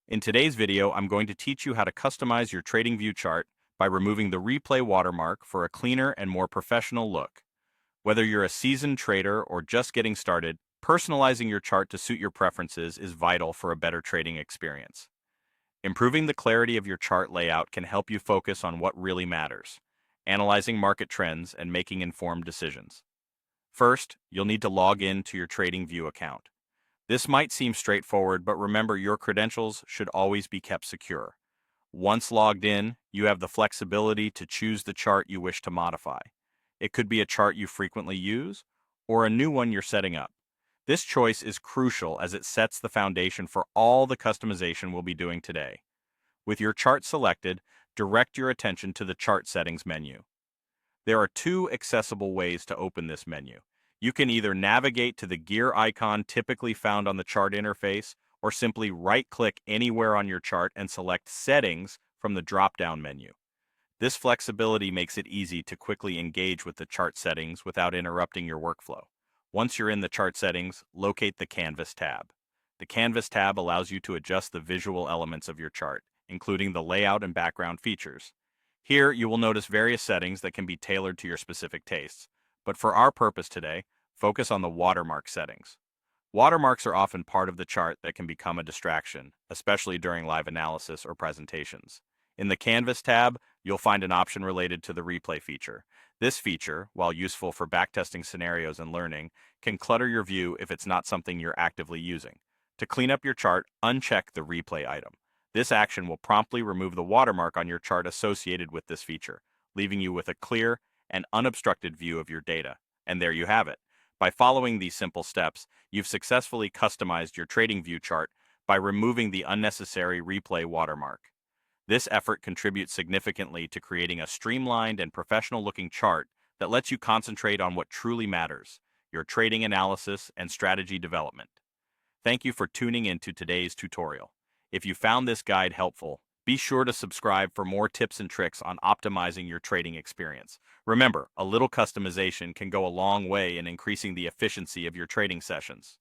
In today's video, I'm going to teach you how to customize your TradingView chart by removing the replay watermark for a cleaner and more professional look. Whether you're a seasoned trader or just getting started, personalizing your chart to suit your preferences is vital for a better trading experience. Improving the clarity of your chart layout can help you focus on what really matters, analyzing market trends and making informed decisions. First, you'll need to log in to your TradingView account. This might seem straightforward, but remember your credentials should always be kept secure. Once logged in, you have the flexibility to choose the chart you wish to modify. It could be a chart you frequently use, or a new one you're setting up. This choice is crucial as it sets the foundation for all the customization we'll be doing today. With your chart selected, direct your attention to the Chart Settings menu. There are two accessible ways to open this menu. You can either navigate to the gear icon typically found on the chart interface, or simply right-click anywhere on your chart and select Settings from the drop-down menu. This flexibility makes it easy to quickly engage with the chart settings without interrupting your workflow. Once you're in the chart settings, locate the Canvas tab. The Canvas tab allows you to adjust the visual elements of your chart, including the layout and background features. Here, you will notice various settings that can be tailored to your specific tastes. But for our purpose today, focus on the watermark settings. Watermarks are often part of the chart that can become a distraction, especially during live analysis or presentations. In the Canvas tab, you'll find an option related to the replay feature. This feature, while useful for backtesting scenarios and learning, can clutter your view if it's not something you're actively using. To clean up your chart, uncheck the replay item. This action will promptly remove the watermark on your chart associated with this feature, leaving you with a clear and unobstructed view of your data. And there you have it. By following these simple steps, you've successfully customized your TradingView chart by removing the unnecessary replay watermark. This effort contributes significantly to creating a streamlined and professional-looking chart that lets you concentrate on what truly matters, your trading analysis and strategy development. Thank you for tuning into today's tutorial. If you found this guide helpful, be sure to subscribe for more tips and tricks on optimizing your trading experience. Remember, a little customization can go a long way in increasing the efficiency of your trading sessions.